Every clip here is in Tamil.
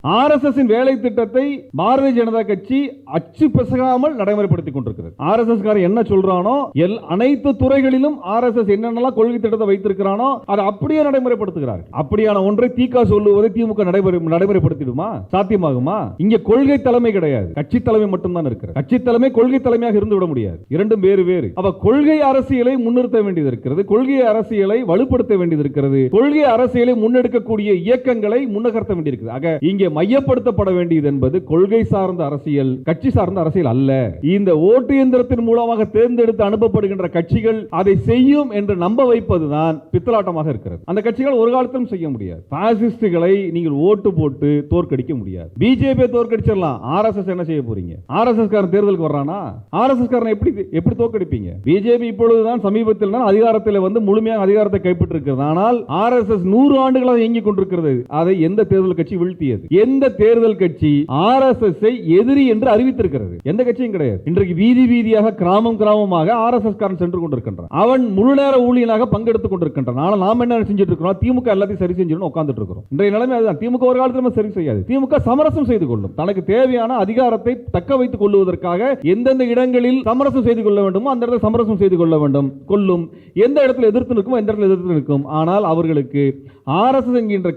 ஆர்எஸ்எஸ் வேலை திட்டத்தை பாரதிய ஜனதா கட்சி அச்சு பிசகாமல் நடைமுறைப்படுத்திக் கொண்டிருக்கிறது. ஆர்எஸ்எஸ் காரன் என்ன சொல்றானோ அனைத்து துறைகளிலும் ஆர்எஸ்எஸ் என்னென்னலாம் கொள்கை திட்டத்தை வைத்திருக்கிறானோ அதை அப்படியே நடைமுறைப்படுத்துகிறார். அப்படியான ஒன்றை திக சொல்லுவதை திமுக நடைமுறைப்படுத்திடுமா? சாத்தியமாகுமா? இங்க கொள்கை தலைமை கிடையாது, கட்சி தலைமை மட்டும்தான் இருக்கிறது. கட்சி தலைமை கொள்கை தலைமையாக இருந்து விட முடியாது. இரண்டும் வேறு வேறு. அவ கொள்கை அரசியலை முன்னிறுத்த வேண்டியது இருக்கிறது, கொள்கை அரசியலை வலுப்படுத்த வேண்டியது இருக்கிறது, கொள்கை அரசியலை முன்னெடுக்கக்கூடிய இயக்கங்களை முன்னகர்த்த வேண்டியிருக்கிறது. ஆக இங்கே மையப்படுத்தப்பட வேண்டியது என்பது கொள்கை சார்ந்த அரசியல், கட்சி சார்ந்த அரசியல் அல்ல. இந்த ஓட்டு இயந்திரத்தின் மூலமாக தேர்ந்தெடுத்து அனுப்பப்படுகின்ற கட்சிகள் அதை செய்யும் என்று நம்ப வைப்பதுதான் பித்தலாட்டமாக இருக்கிறது. அந்த கட்சிகள் ஒரு காலத்திலும் செய்ய முடியாது. பாசிஸ்டுகளை நீங்கள் ஓட்டு போட்டு தோற்கடிக்க முடியாது. பிஜேபி தோற்கடிச்சிடலாம், ஆர்எஸ்எஸ் என்ன செய்ய போறீங்க? ஆர்எஸ்எஸ் காரன் தேர்தலுக்கு வர்றானா? ஆர்எஸ்எஸ் காரன் எப்படி தோற்கடிப்பீங்க? பிஜேபி இப்பொழுதுதான் சமீபத்தில் தான் அதிகாரத்தில் வந்து முழுமையாக அதிகாரத்தை கைப்பற்றிருக்கிறது. ஆனால் ஆர்எஸ்எஸ் 100 ஆண்டுகளாக இயங்கிக் கொண்டிருக்கிறது. அதை எந்த தேர்தல் கட்சி வீழ்த்தியது? எந்த தேர்தல் கட்சி ஆர்எஸ்எஸ் எதிரி என்று அறிவித்திருக்கிறது? எந்த கட்சியும் கிடையாது. இன்றைக்கு வீதி வீதியாக கிராமமாக ஆர்எஸ்எஸ் காரன் சென்று கொண்டிருக்கின்றான். அவன் முழு நேர ஊழியனாக பங்கெடுத்துக் கொண்டிருக்கின்றான். ஆனால் நாம் என்ன செஞ்சுட்டு இருக்கிறோம்? திமுக எல்லாத்தையும் சரி செஞ்சு உட்கார்ந்துட்டு இருக்கிறோம். இன்றைய நிலைமை அதுதான். திமுக ஒரு காலத்தில் சரி செய்யாது. திமுக சமரசம் செய்து கொள்ளும். தனக்கு தேவையான அதிகாரத்தை தக்க வைத்துக் கொள்வதற்காக எந்தெந்த இடங்களில் சமரசம் செய்து கொள்ள வேண்டுமோ அந்த இடத்துல சமரசம் செய்து கொள்ள வேண்டும், கொள்ளும். எந்த இடத்துல எதிர்த்து நிற்கும், எந்த இடத்துல எதிர்த்து நிற்கும். ஆனால் அவர்களுக்கு ஆர்எஸ்எஸ் என்கின்ற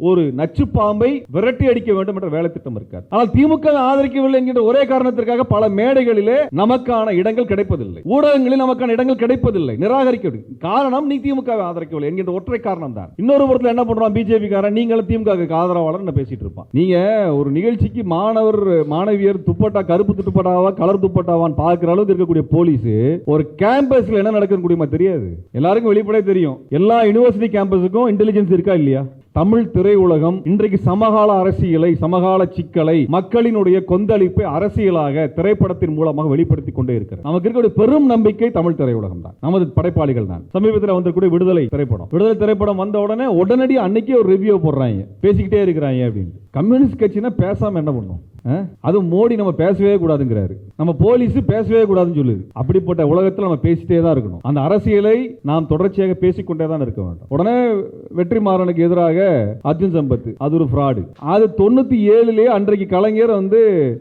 ஒரு நச்சு பாம்பை விரட்டி அடிக்க வேண்டும் என்ற வேலை திட்டம் இருக்காது. ஆனால் திமுக ஆதரிக்கவில்லை என்கின்ற ஒரே காரணத்திற்காக பல மேடைகளிலே நமக்கான இடங்கள் கிடைப்பதில்லை, ஊடகங்களில் நமக்கான இடங்கள் கிடைப்பதில்லை, நிராகரிக்க காரணம் நீ திமுக ஆதரிக்கவில்லை என்கின்ற ஒற்றை காரணம் தான். இன்னொரு புறத்தில் என்ன பண்றான் பிஜேபி காரன்? நீங்களும் திமுக ஆதரவாளர் பேசிட்டு இருப்பான். நீங்க ஒரு நிகழ்ச்சிக்கு மாணவியர் துப்பட்டா கருப்பு துப்பட்டாவா கலர் துப்பட்டாவான்னு பார்க்கிற அளவுக்கு இருக்கக்கூடிய போலீஸ் ஒரு கேம்பஸ்ல என்ன நடக்குன்னு கூடியமா தெரியாது. எல்லாருக்கும் வெளிப்படையா தெரியும். எல்லா யூனிவர்சிட்டி கேம்பஸுக்கும் இன்டெலிஜென்ஸ் இருக்கா இல்லையா? தமிழ் திரையுலகம் இன்றைக்கு சமகால அரசியலை, சமகால சிக்கலை, மக்களினுடைய கொந்தளிப்பை அரசியலாக திரைப்படத்தின் மூலமாக வெளிப்படுத்திக் கொண்டே இருக்கிறது. நமக்கு இருக்கக்கூடிய பெரும் நம்பிக்கை தமிழ் திரையுலகம் தான், நமது படைப்பாளிகள் தான். சமீபத்தில் வந்திருக்கூடிய விடுதலை திரைப்படம் வந்த உடனடி அன்னைக்கே ஒரு ரிவ்யூ போடுறாங்க, பேசிக்கிட்டே இருக்கிறாங்க அப்படின்னு. கம்யூனிஸ்ட் கட்சினா பேசாம என்ன பண்ணும்? அது மோடி நம்ம பேசவே கூடாதுங்கிறாரு, நம்ம போலீஸ் பேசவே கூடாதுன்னு சொல்லுது. அப்படிப்பட்ட உலகத்தில் நம்ம பேசிட்டே தான் இருக்கணும். அந்த அரசியலை நாம் தொடர்ச்சியாக பேசிக்கொண்டே தான் இருக்க வேண்டும். உடனே வெற்றிமாறனுக்கு எதிராக அர்ஜுன் சம்பத் அது ஒரு ஃப்ராடு. அது 97 அன்றைக்கு கலைஞர்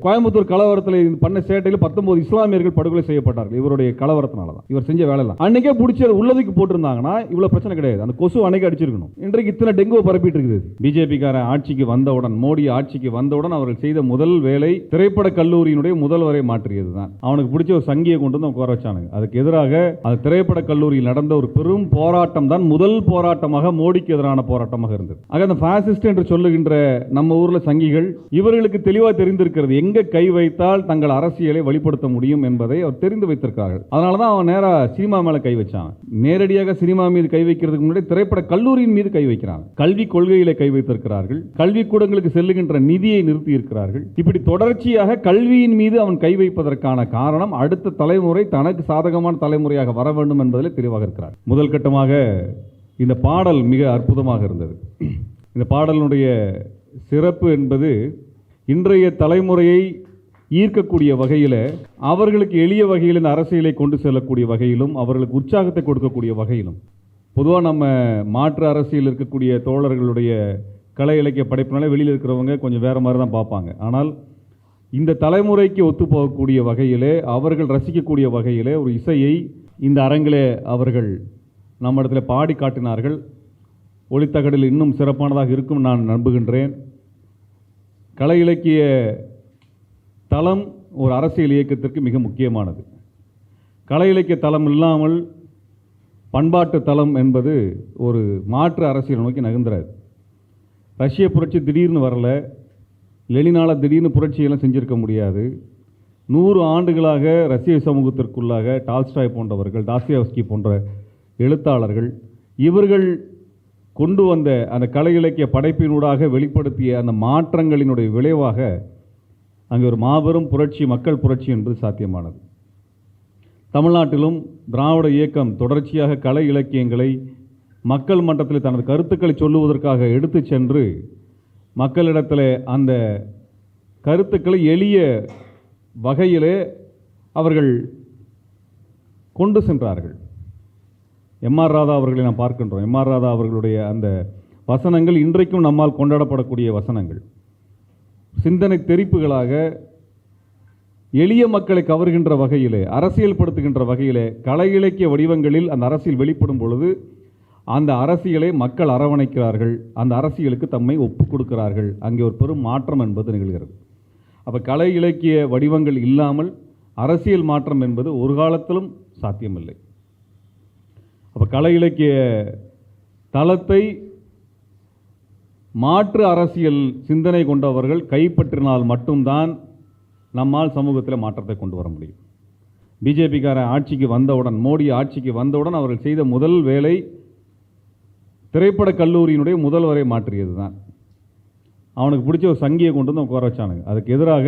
கோயம்புத்தூர் கலவரத்தில் பண்ண சேட்டையில் 19 இஸ்லாமியர்கள் படுகொலை செய்யப்பட்டார்கள். இவருடைய கலவரத்தினால தான், இவர் செஞ்ச வேலை தான். அன்னைக்கே பிடிச்ச உள்ளதுக்கு போட்டிருந்தாங்கன்னா இவ்வளவு பிரச்சனை கிடையாது. அந்த கொசு அன்னைக்கு அடிச்சிருக்கணும். இன்றைக்கு இத்தனை டெங்கு பரப்பிட்டு இருக்குது. பிஜேபி கார ஆட்சிக்கு வந்தவுடன், மோடி ஆட்சிக்கு வந்தவுடன் அவர்கள் செய்த முதல் வேலை திரைப்பட கல்லூரியினுடைய முதல்வரை மாற்றியதுதான். அவனுக்கு பிடிச்ச ஒரு சங்கியை கொண்டு வந்து உட்கார வச்சானுங்க. அதுக்கு எதிராக அந்த திரைப்பட கல்லூரியில் நடந்த ஒரு பெரும் போராட்டம் தான் முதல் போராட்டமாக, மோடிக்கு எதிரான போராட்டமாக இருந்தது. ஆக அந்த பாசிஸ்ட் என்று சொல்லுகின்ற நம்ம ஊர்ல சங்கிகள், இவர்களுக்கு தெளிவாக தெரிந்திருக்கிறது எங்க கை வைத்தால் தங்கள் அரசியலை வெளிப்படுத்த முடியும் என்பதை அவர் தெரிந்து வைத்திருக்கிறார்கள். அதனாலதான் அவன் நேரா சினிமா மேல கை வச்சான். நேரடியாக சினிமா மீது கை வைக்கிறதுக்கு முன்னாடி திரைப்பட கல்லூரியின் மீது கை வைக்கிறாங்க. கல்வி கொள்கையில கை வைத்திருக்கிறார்கள். கல்வி கூடங்களுக்கு செல்லுகின்ற நிதியை நிறுத்தி இருக்கிறார்கள். இப்படி தொடர்ச்சியாக கல்வியின் மீது அவன் கை வைப்பதற்கான காரணம் அடுத்த தலைமுறை தனக்கு சாதகமான தலைமுறையாக வர வேண்டும் என்பதில் தெளிவாக இருக்கிறார். முதல் கட்டமாக இந்த பாடல் மிக அற்புதமாக இருந்தது. இந்த பாடலுடைய சிறப்பு என்பது இன்றைய தலைமுறையை ஈர்க்கக்கூடிய வகையில், அவர்களுக்கு எளிய வகையில் இந்த அரசியலை கொண்டு செல்லக்கூடிய வகையிலும், அவர்களுக்கு உற்சாகத்தை கொடுக்கக்கூடிய வகையிலும். பொதுவாக நம்ம மாற்று அரசியல் இருக்கக்கூடிய தோழர்களுடைய கலை இலக்கிய படைப்பினாலே வெளியில் இருக்கிறவங்க கொஞ்சம் வேறு மாதிரி தான் பார்ப்பாங்க. ஆனால் இந்த தலைமுறைக்கு ஒத்துப்போகக்கூடிய வகையிலே, அவர்கள் ரசிக்கக்கூடிய வகையிலே ஒரு இசையை இந்த அரங்கிலே அவர்கள் நம்ம இடத்துல பாடி காட்டினார்கள். ஒளித்தகடில் இன்னும் சிறப்பானதாக இருக்கும் நான் நம்புகின்றேன். கலை இலக்கிய தளம் ஒரு அரசியல் இயக்கத்திற்கு மிக முக்கியமானது. கலை இலக்கிய தளம் இல்லாமல் பண்பாட்டு தளம் என்பது ஒரு மாற்று அரசியல் நோக்கி நகர்ந்துறாது. ரஷ்ய புரட்சி திடீர்னு வரல, லெனினால திடீர்னு புரட்சியெல்லாம் செஞ்சிருக்க முடியாது. 100 ஆண்டுகளாக ரஷ்ய சமூகத்திற்குள்ளாக டால்ஸ்டாய் போன்றவர்கள், டாஸ்டோயெவ்ஸ்கி போன்ற எழுத்தாளர்கள், இவர்கள் கொண்டு வந்த அந்த கலை இலக்கிய படைப்பினூடாக வெளிப்படுத்திய அந்த மாற்றங்களினுடைய விளைவாக அங்கே ஒரு மாபெரும் புரட்சி, மக்கள் புரட்சி என்பது சாத்தியமானது. தமிழ்நாட்டிலும் திராவிட இயக்கம் தொடர்ச்சியாக கலை இலக்கியங்களை மக்கள் மன்றத்தில் தனது கருத்துக்களை சொல்லுவதற்காக எடுத்து சென்று மக்களிடத்தில் அந்த கருத்துக்களை எளிய வகையிலே அவர்கள் கொண்டு சென்றார்கள். எம்.ஆர். ராதா அவர்களை நாம் பார்க்கின்றோம். எம்.ஆர். ராதா அவர்களுடைய அந்த வசனங்கள் இன்றைக்கும் நம்மால் கொண்டாடப்படக்கூடிய வசனங்கள். சிந்தனை தெரிப்புகளாக எளிய மக்களை கவர்கின்ற வகையிலே, அரசியல் படுத்துகின்ற வகையிலே கலை இலக்கிய வடிவங்களில் அந்த அரசியல் வெளிப்படும் பொழுது அந்த அரசியலை மக்கள் அரவணைக்கிறார்கள், அந்த அரசியலுக்கு தம்மை ஒப்புக் கொடுக்கிறார்கள். அங்கே ஒரு பெரும் மாற்றம் என்பது நிகழ்கிறது. அப்போ கலை இலக்கிய வடிவங்கள் இல்லாமல் அரசியல் மாற்றம் என்பது ஒரு காலத்திலும் சாத்தியமில்லை. அப்போ கலை இலக்கிய தளத்தை மாற்று அரசியல் சிந்தனை கொண்டவர்கள் கைப்பற்றினால் மட்டும்தான் நம்மால் சமூகத்தில் மாற்றத்தை கொண்டு வர முடியும். பிஜேபிக்காரன் ஆட்சிக்கு வந்தவுடன், மோடி ஆட்சிக்கு வந்தவுடன் அவர்கள் செய்த முதல் வேலை திரைப்பட கல்லூரியினுடைய முதல்வரை மாற்றியது தான். அவனுக்கு பிடிச்ச ஒரு சங்கியை கொண்டு வந்து உட்கார வச்சானுங்க. அதுக்கு எதிராக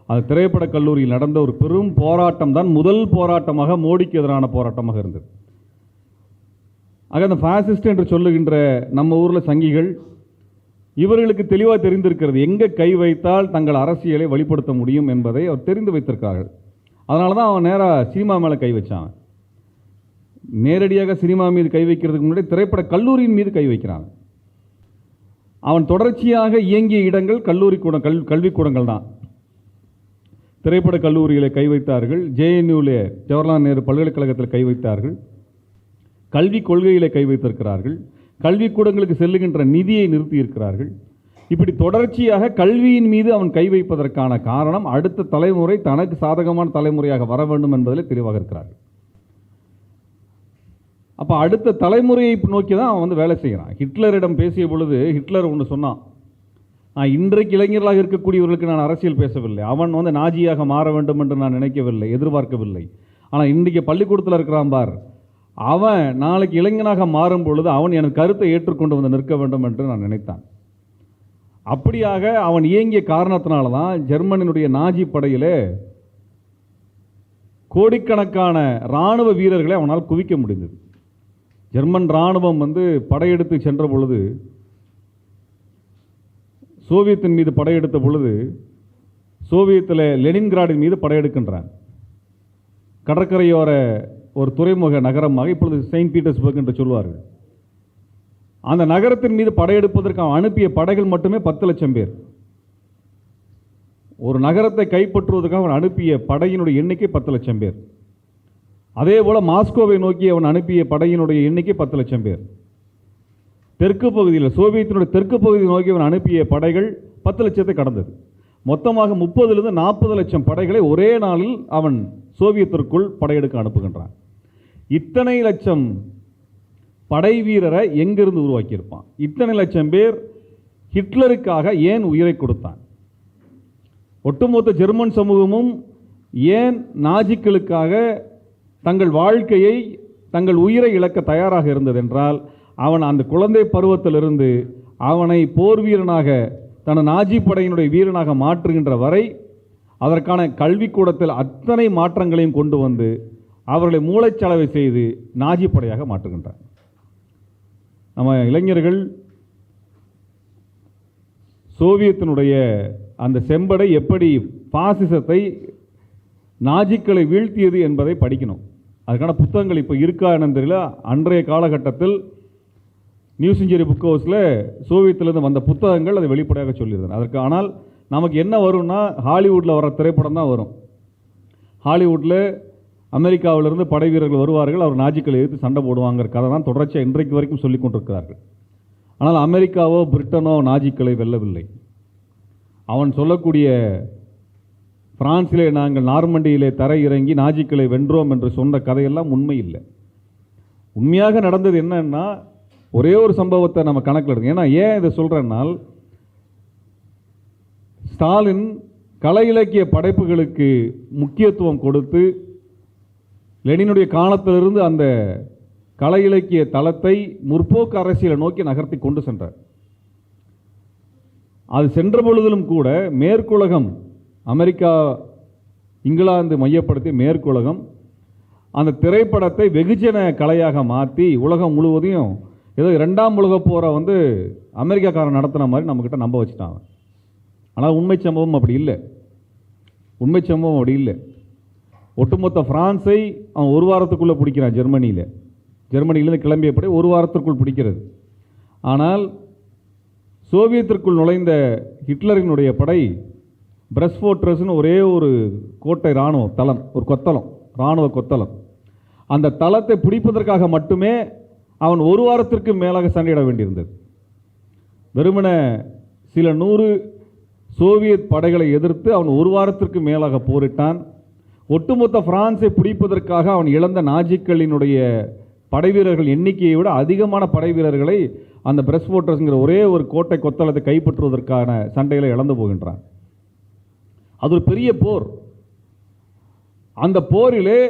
அந்த திரைப்பட கல்லூரியில் நடந்த ஒரு பெரும் போராட்டம் தான் முதல் போராட்டமாக, மோடிக்கு எதிரான போராட்டமாக இருந்தது. ஆக அந்த ஃபாசிஸ்ட் என்று சொல்லுகின்ற நம்ம ஊரில் சங்கிகள், இவர்களுக்கு தெளிவாக தெரிந்திருக்கிறது எங்கே கை வைத்தால் தங்கள் அரசியலை வெளிப்படுத்த முடியும் என்பதை அவர் தெரிந்து வைத்திருக்கிறார்கள். அதனால தான் அவன் நேராக சினிமா மேலே கை வச்சான். நேரடியாக சினிமா மீது கை வைக்கிறதுக்கு முன்னாடி திரைப்பட கல்லூரியின் மீது கை வைக்கிறான். அவன் தொடர்ச்சியாக இயங்கிய இடங்கள் கல்விக்கூடங்கள் தான். திரைப்பட கல்லூரிகளை கை வைத்தார்கள், JNUவில் ஜவஹர்லால் நேரு பல்கலைக்கழகத்தில் கை வைத்தார்கள், கல்விக் கொள்கைகளை கை வைத்திருக்கிறார்கள், கல்விக்கூடங்களுக்கு செல்லுகின்ற நிதியை நிறுத்தியிருக்கிறார்கள். இப்படி தொடர்ச்சியாக கல்வியின் மீது அவன் கை வைப்பதற்கான காரணம் அடுத்த தலைமுறை தனக்கு சாதகமான தலைமுறையாக வர வேண்டும் என்பதில் தெளிவாக இருக்கிறார்கள். அப்போ அடுத்த தலைமுறையை நோக்கி தான் அவன் வேலை செய்கிறான். ஹிட்லரிடம் பேசிய பொழுது ஹிட்லர் ஒன்று சொன்னான், நான் இன்றைக்கு இளைஞர்களாக இருக்கக்கூடியவர்களுக்கு நான் அரசியல் பேசவில்லை, அவன் நாஜியாக மாற வேண்டும் என்று நான் நினைக்கவில்லை, எதிர்பார்க்கவில்லை. ஆனால் இன்றைக்கு பள்ளிக்கூடத்தில் இருக்கிறான் பார், அவன் நாளைக்கு இளைஞனாக மாறும் பொழுது அவன் எனக்கு கருத்தை ஏற்றுக்கொண்டு வந்து நிற்க வேண்டும் என்று நான் நினைத்தான். அப்படியாக அவன் இயங்கிய காரணத்தினால தான் ஜெர்மனியினுடைய நாஜி படையிலே கோடிக்கணக்கான இராணுவ வீரர்களை அவனால் குவிக்க முடிந்தது. ஜெர்மன் இராணுவம் படையெடுத்து சென்ற பொழுது, சோவியத்தின் மீது படையெடுத்த பொழுது, சோவியத்தில் லெனின்கிராடின் மீது படையெடுக்கின்றான். கடற்கரையோர ஒரு துறைமுக நகரமாக இப்பொழுது செயின்ட் பீட்டர்ஸ்பர்க் என்று சொல்வார்கள். அந்த நகரத்தின் மீது படையெடுப்பதற்கு அவன் அனுப்பிய படைகள் மட்டுமே 10 லட்சம் பேர். ஒரு நகரத்தை கைப்பற்றுவதற்காக அவன் அனுப்பிய படையினுடைய எண்ணிக்கை 10 லட்சம் பேர். அதே போல மாஸ்கோவை நோக்கி அவன் அனுப்பிய படையினுடைய எண்ணிக்கை 10 லட்சம் பேர். தெற்கு பகுதியில், சோவியத்தினுடைய தெற்கு பகுதியை நோக்கி அவன் அனுப்பிய படைகள் 10 லட்சத்தை கடந்தது. மொத்தமாக 30 - 40 லட்சம் படைகளை ஒரே நாளில் அவன் சோவியத்திற்குள் படையெடுக்க அனுப்புகின்றான். இத்தனை லட்சம் படை வீரரை எங்கிருந்து உருவாக்கியிருப்பான்? இத்தனை லட்சம் பேர் ஹிட்லருக்காக ஏன் உயிரை கொடுத்தான்? ஒட்டுமொத்த ஜெர்மன் சமூகமும் ஏன் நாஜிக்களுக்காக தங்கள் வாழ்க்கையை, தங்கள் உயிரை இழக்க தயாராக இருந்தது என்றால், அவன் அந்த குழந்தை பருவத்திலிருந்து அவனை போர் வீரனாக, தன் நாஜி படையினுடைய வீரனாக மாற்றுகின்ற வரை அதற்கான கல்விக்கூடத்தில் அத்தனை மாற்றங்களையும் கொண்டு வந்து அவர்களை மூளைச்சலவை செய்து நாஜி படையாக மாற்றுகின்றார். நம்ம இளைஞர்கள் சோவியத்தினுடைய அந்த செம்படை எப்படி பாசிசத்தை, நாஜிக்களை வீழ்த்தியது என்பதை படிக்கணும். அதுக்கான புத்தகங்கள் இப்போ இருக்கா என்னன்னு தெரியல. அன்றைய காலகட்டத்தில் நியூ செஞ்சுரி புக் ஹவுஸில் சோவியத்திலிருந்து வந்த புத்தகங்கள் அதை வெளிப்படையாக சொல்லியிருந்தன. அதற்கு ஆனால் நமக்கு என்ன வரும்னா, ஹாலிவுட்டில் வர திரைப்படம் தான் வரும். ஹாலிவுட்டில் அமெரிக்காவிலிருந்து படை வீரர்கள் வருவார்கள், அவர் நாஜிக்களை எதிர்த்து சண்டை போடுவாங்கிற கதை தான் தொடர்ச்சியாக இன்றைக்கு வரைக்கும் சொல்லிக் கொண்டிருக்கிறார்கள். ஆனால் அமெரிக்காவோ பிரிட்டனோ நாஜிக்களை வெல்லவில்லை. அவன் சொல்லக்கூடிய பிரான்சிலே நாங்கள் நார்மண்டியிலே தரை இறங்கி நாஜிக்களை வென்றோம் என்று சொன்ன கதையெல்லாம் உண்மை இல்லை. உண்மையாக நடந்தது என்னன்னா, ஒரே ஒரு சம்பவத்தை நம்ம கணக்கில் எடுங்க. ஏன்னா ஏன் இதை சொல்கிறேன்னால், ஸ்டாலின் கலை இலக்கிய படைப்புகளுக்கு முக்கியத்துவம் கொடுத்து லெனினுடைய காலத்திலிருந்து அந்த கலை இலக்கிய தளத்தை முற்போக்கு அரசியலை நோக்கி நகர்த்தி கொண்டு சென்றார். அது சென்ற பொழுதிலும் கூட மேற்குலகம், அமெரிக்கா, இங்கிலாந்து மையப்படுத்தி மேற்குலகம் அந்த திரைப்படத்தை வெகுஜன கலையாக மாற்றி உலகம் முழுவதையும் ஏதோ 2ஆம் உலகப் போரை அமெரிக்காக்காரன் நடத்தின மாதிரி நம்மக்கிட்ட நம்ப வச்சுட்டாங்க. ஆனால் உண்மை சம்பவம் அப்படி இல்லை. உண்மை சம்பவம் அப்படி இல்லை. ஒட்டுமொத்த பிரான்ஸை அவன் ஒரு வாரத்துக்குள்ளே பிடிக்கிறான். ஜெர்மனியிலேருந்து கிளம்பிய படை ஒரு வாரத்திற்குள் பிடிக்கிறது. ஆனால் சோவியத்திற்குள் நுழைந்த ஹிட்லரினுடைய படை பிரஸ் ஃபோர்ட்ரஸ்னு ஒரே ஒரு கோட்டை இராணுவ தளம், ஒரு கொத்தளம், இராணுவ கொத்தளம். அந்த தளத்தை பிடிப்பதற்காக மட்டுமே அவன் ஒரு வாரத்திற்கு மேலாக சண்டையிட வேண்டியிருந்தது. வெறுமன சில 100 சோவியத் படைகளை எதிர்த்து அவன் ஒரு வாரத்திற்கு மேலாக போரிட்டான். ஒட்டுமொத்த பிரான்ஸை பிடிப்பதற்காக அவன் இழந்த நாஜிக்களினுடைய படைவீரர்கள் எண்ணிக்கையை விட அதிகமான படைவீரர்களை அந்த பிரஸ் ஃபோர்ட்ரஸ்ங்கிற ஒரே ஒரு கோட்டை கொத்தளத்தை கைப்பற்றுவதற்கான சண்டைகளை இழந்து போகின்றான். அது ஒரு பெரிய போர். அந்த போரிலே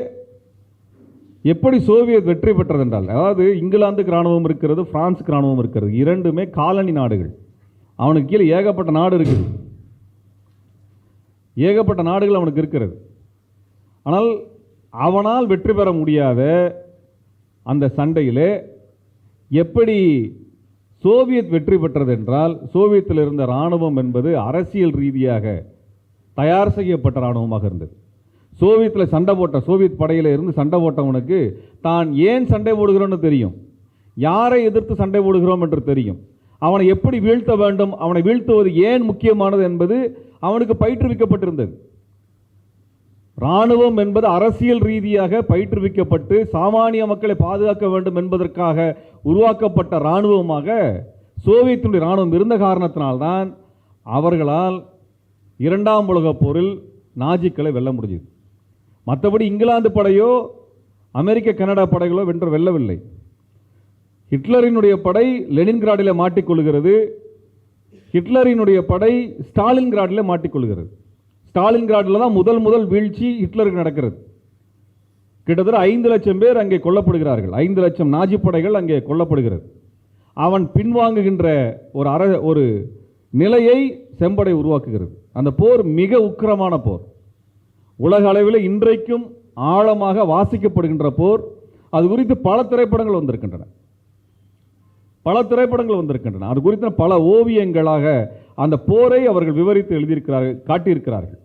எப்படி சோவியத் வெற்றி பெற்றது என்றால், அதாவது இங்கிலாந்துக்கு இராணுவம் இருக்கிறது, பிரான்ஸுக்கு இராணுவம் இருக்கிறது, இரண்டுமே காலனி நாடுகள். அவனுக்கு கீழே ஏகப்பட்ட நாடு இருக்குது, ஏகப்பட்ட நாடுகள் அவனுக்கு இருக்கிறது. ஆனால் அவனால் வெற்றி பெற முடியாத அந்த சண்டையிலே எப்படி சோவியத் வெற்றி பெற்றது என்றால், சோவியத்தில் இருந்த இராணுவம் என்பது அரசியல் ரீதியாக தயார் செய்யப்பட்ட இராணுவமாக இருந்தது. சோவியத்தில் சண்டை போட்ட, சோவியத் படையில் இருந்து சண்டை போட்டவனுக்கு தான் ஏன் சண்டை போடுகிறோன்னு தெரியும், யாரை எதிர்த்து சண்டை போடுகிறோம் என்று தெரியும், அவனை எப்படி வீழ்த்த வேண்டும், அவனை வீழ்த்துவது ஏன் முக்கியமானது என்பது அவனுக்கு பயிற்றுவிக்கப்பட்டிருந்தது. இராணுவம் என்பது அரசியல் ரீதியாக பயிற்றுவிக்கப்பட்டு சாமானிய மக்களை பாதுகாக்க வேண்டும் என்பதற்காக உருவாக்கப்பட்ட இராணுவமாக சோவியத்தினுடைய இராணுவம் இருந்த காரணத்தினால்தான் அவர்களால் 2ஆம் உலகப் போரில் நாஜிக்களை வெல்ல முடிஞ்சது. மற்றபடி இங்கிலாந்து படையோ அமெரிக்க கனடா படைகளோ வெல்லவில்லை. ஹிட்லரினுடைய படை லெனின்கிராடிலே மாட்டிக்கொள்கிறது, ஹிட்லரினுடைய படை ஸ்டாலின்கிராடிலே மாட்டிக்கொள்கிறது. ஸ்டாலின்கிராடில் தான் முதல் வீழ்ச்சி ஹிட்லருக்கு நடக்கிறது. கிட்டத்தட்ட 5 லட்சம் பேர் அங்கே கொல்லப்படுகிறார்கள், 5 லட்சம் நாஜி படைகள் அங்கே கொல்லப்படுகிறது. அவன் பின்வாங்குகின்ற ஒரு நிலையை செம்படை உருவாக்குகிறது. அந்த போர் மிக உக்கிரமான போர், உலக அளவில் இன்றைக்கும் ஆழமாக வாசிக்கப்படுகின்ற போர். அது குறித்து பல திரைப்படங்கள் வந்திருக்கின்றன, அது குறித்த பல ஓவியங்களாக அந்த போரை அவர்கள் விவரித்து எழுதியிருக்கிறார்கள், காட்டியிருக்கிறார்கள்.